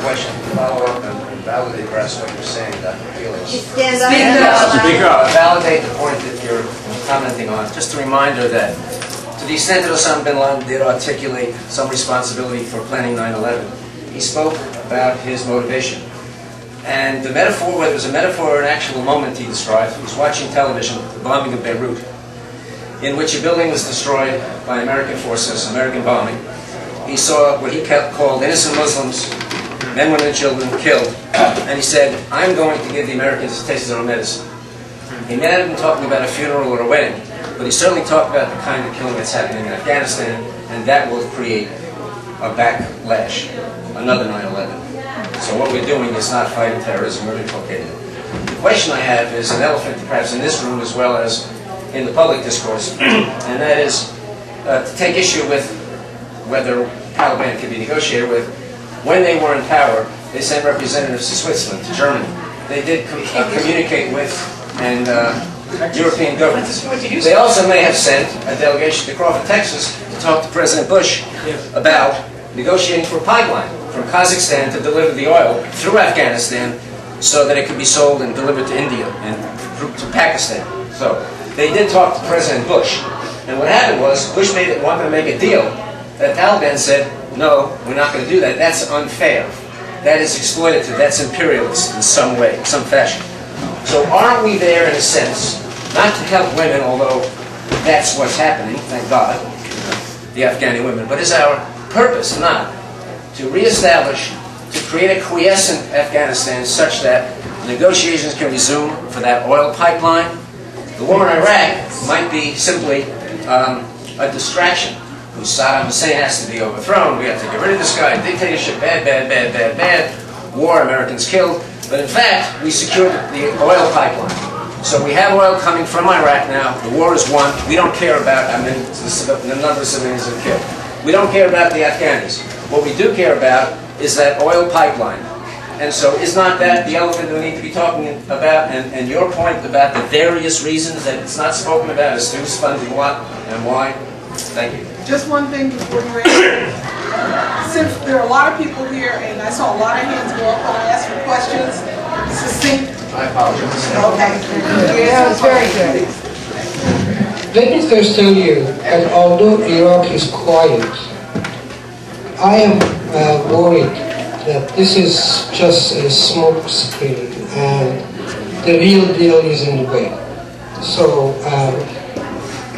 question to follow up and validate perhaps what you're saying, Dr. Felix. Stand up. Speak up. Validate the point that you're commenting on. Just a reminder that to the extent that Osama bin Laden did articulate some responsibility for planning 9/11, he spoke about his motivation. And the metaphor, whether it was a metaphor or an actual moment he described, he was watching television, the bombing of Beirut, in which a building was destroyed by American forces, American bombing. He saw what he called innocent Muslims, men, women, and children killed, and he said, I'm going to give the Americans a taste of their own medicine. He may not have been talking about a funeral or a wedding, but he certainly talked about the kind of killing that's happening in Afghanistan, and that will create a backlash, another 9/11. So what we're doing is not fighting terrorism, we're inculcating it. The question I have is an elephant perhaps in this room as well as in the public discourse, and that is to take issue with whether Taliban can be negotiated with. When they were in power, they sent representatives to Switzerland, to Germany. They did communicate with and European governments. They also may have sent a delegation to Crawford, Texas, to talk to President Bush about negotiating for a pipeline from Kazakhstan to deliver the oil through Afghanistan so that it could be sold and delivered to India and to Pakistan. So they did talk to President Bush. And what happened was Bush wanted to make a deal. The Taliban said, no, we're not going to do that. That's unfair. That is exploitative. That's imperialist in some way, some fashion. So aren't we there in a sense, not to help women, although that's what's happening, thank God, the Afghani women, but is our purpose not to reestablish, to create a quiescent Afghanistan such that negotiations can resume for that oil pipeline? The war in Iraq might be simply a distraction. Whose Saddam Hussein has to be overthrown. We have to get rid of this guy. Dictatorship, bad, bad, bad, bad, bad. War, Americans killed. But in fact, we secured the oil pipeline. So we have oil coming from Iraq now. The war is won. We don't care about the number of civilians that are killed. We don't care about the Afghanis. What we do care about is that oil pipeline. And so is not that the elephant we need to be talking about? And your point about the various reasons that it's not spoken about as who's funding what and why? Thank you. Just one thing before you answer. Since there are a lot of people here, and I saw a lot of hands go up when I asked for questions, succinct. I apologize. Okay. Yeah, it's very good. Let me first tell you that although Iraq is quiet, I am worried that this is just a smoke screen and the real deal is in the way. So,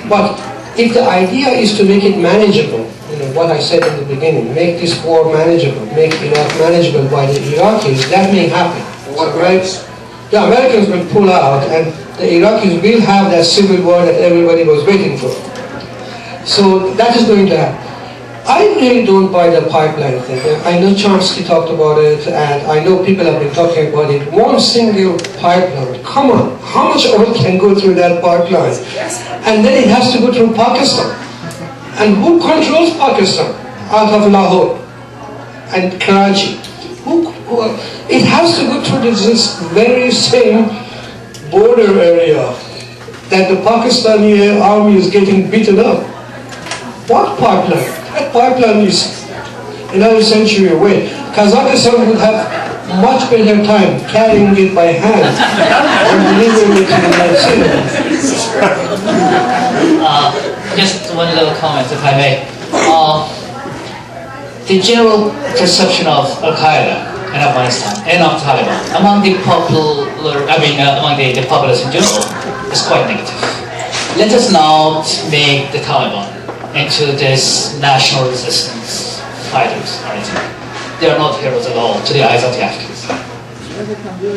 but if the idea is to make it manageable, what I said in the beginning, make this war manageable, make Iraq manageable by the Iraqis, that may happen. What rights? The Americans will pull out and the Iraqis will have that civil war that everybody was waiting for. So that is going to happen. I really don't buy the pipeline thing. I know Chomsky talked about it, and I know people have been talking about it. One single pipeline, come on, how much oil can go through that pipeline? And then it has to go through Pakistan. And who controls Pakistan? Out of Lahore and Karachi. It has to go through this very same border area that the Pakistani army is getting beaten up. What pipeline? That pipeline is another century away. Kazakhstan would have much better time carrying it by hand than delivering it to the United States. Just one little comment, if I may. The general perception of Al-Qaeda in Afghanistan and of Taliban among the populace in general is quite negative. Let us not make the Taliban into this national resistance fighters or anything. They are not heroes at all to the eyes of the Afghans.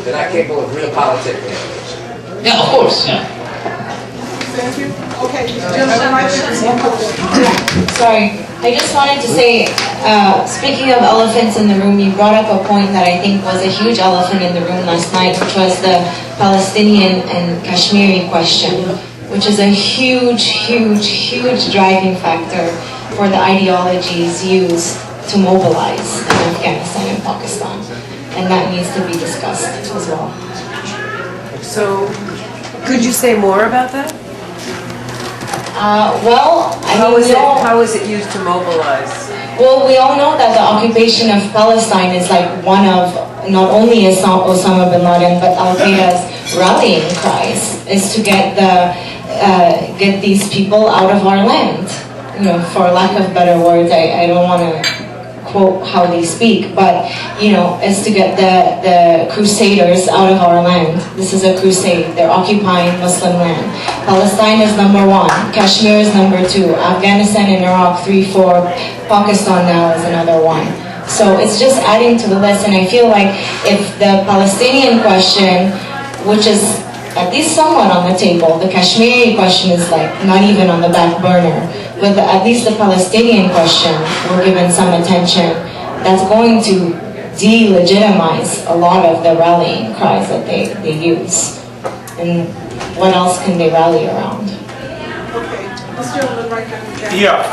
They're not capable of real politics. Yeah, of course, yeah. Thank you. Okay, gentlemen, right there. Sorry, I just wanted to say, speaking of elephants in the room, you brought up a point that I think was a huge elephant in the room last night, which was the Palestinian and Kashmiri question, which is a huge, huge, huge driving factor for the ideologies used to mobilize in Afghanistan and Pakistan. And that needs to be discussed as well. So, could you say more about that? Well, How is it used to mobilize? Well, we all know that the occupation of Palestine is like one of, not only Osama bin Laden, but Al-Qaeda's rallying cries, is to get these people out of our land. You know, for lack of better words, I don't want to quote how they speak, but, you know, is to get the crusaders out of our land. This is a crusade. They're occupying Muslim land. Palestine is number 1. Kashmir is number 2. Afghanistan and Iraq 3, 4. Pakistan now is another 1. So it's just adding to the list, and I feel like if the Palestinian question, which is at least somewhat on the table, the Kashmiri question is like not even on the back burner, but at least the Palestinian question we're given some attention, that's going to delegitimize a lot of the rallying cries that they use. And what else can they rally around? Okay, this gentleman right there. Yeah,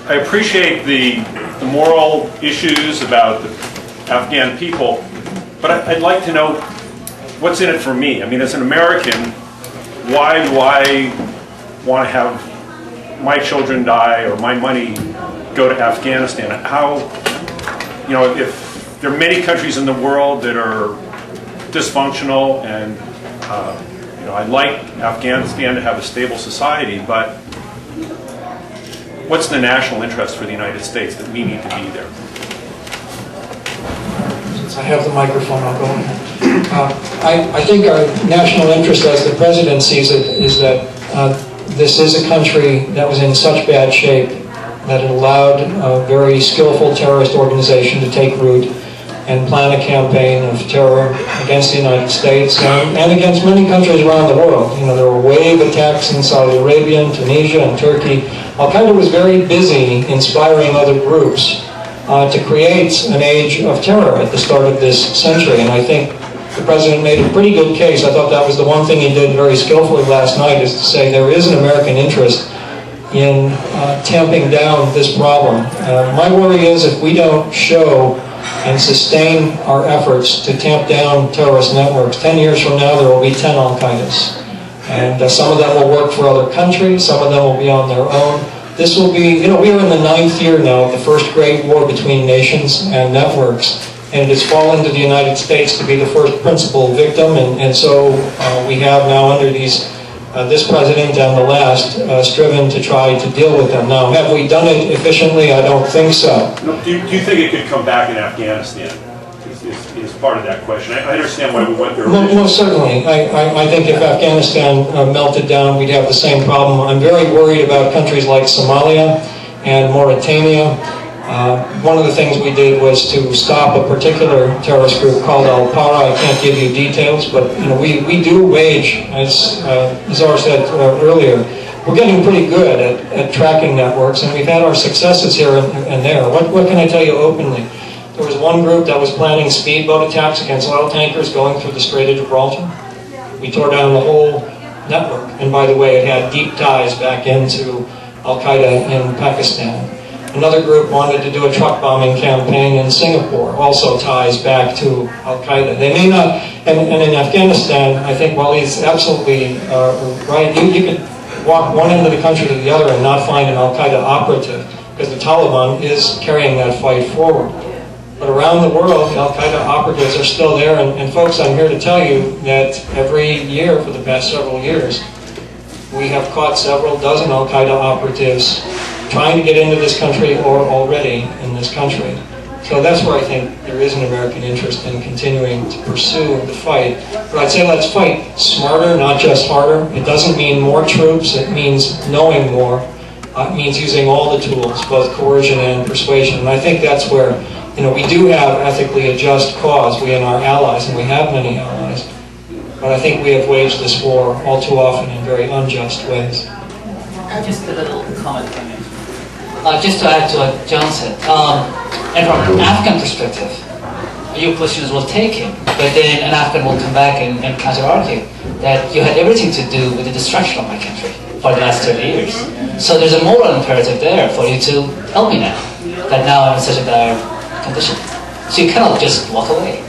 I appreciate the moral issues about the Afghan people, but I'd like to know what's in it for me. I mean, as an American, why do I want to have my children die or my money go to Afghanistan? How, you know, if there are many countries in the world that are dysfunctional, and you know, I'd like Afghanistan to have a stable society, but what's the national interest for the United States that we need to be there? Since I have the microphone, I'll go ahead. I think our national interest, as the President sees it, is that this is a country that was in such bad shape that it allowed a very skillful terrorist organization to take root and plan a campaign of terror against the United States and against many countries around the world. You know, there were wave attacks in Saudi Arabia and Tunisia and Turkey. Al-Qaeda was very busy inspiring other groups to create an age of terror at the start of this century, and I think the President made a pretty good case. I thought that was the one thing he did very skillfully last night, is to say there is an American interest in tamping down this problem. My worry is if we don't show and sustain our efforts to tamp down terrorist networks, 10 years from now there will be 10 Al-Qaedas. And some of them will work for other countries, some of them will be on their own. This will be, you know, we are in the 9th year now of the first great war between nations and networks, and it has fallen to the United States to be the first principal victim, and so we have now under these this president and the last striven to try to deal with them. Now, have we done it efficiently? I don't think so. Do you think it could come back in Afghanistan? Is part of that question. I understand why we went there. Most certainly. I think if Afghanistan melted down, we'd have the same problem. I'm very worried about countries like Somalia and Mauritania. One of the things we did was to stop a particular terrorist group called Al-Para. I can't give you details, but you know, we do wage, as Zara said earlier, we're getting pretty good at tracking networks, and we've had our successes here and there. What can I tell you openly? There was one group that was planning speedboat attacks against oil tankers going through the Strait of Gibraltar. We tore down the whole network, and by the way, it had deep ties back into Al-Qaeda in Pakistan. Another group wanted to do a truck bombing campaign in Singapore, also ties back to Al-Qaeda. They may not, and in Afghanistan, I think while he's absolutely right, you could walk one end of the country to the other and not find an Al-Qaeda operative, because the Taliban is carrying that fight forward. But around the world, the Al-Qaeda operatives are still there, and folks, I'm here to tell you that every year for the past several years, we have caught several dozen Al-Qaeda operatives trying to get into this country or already in this country. So that's where I think there is an American interest in continuing to pursue the fight. But I'd say let's fight smarter, not just harder. It doesn't mean more troops, it means knowing more. It means using all the tools, both coercion and persuasion. And I think that's where, you know, we do have ethically a just cause, we and our allies, and we have many allies. But I think we have waged this war all too often in very unjust ways. Just a little comment from me. Just to add to what John said, and from an Afghan perspective, your questions will take him, but then an Afghan will come back and counter-argue that you had everything to do with the destruction of my country for the last 30 years. So there's a moral imperative there for you to help me now, that now I'm in such a dire condition. So you cannot just walk away.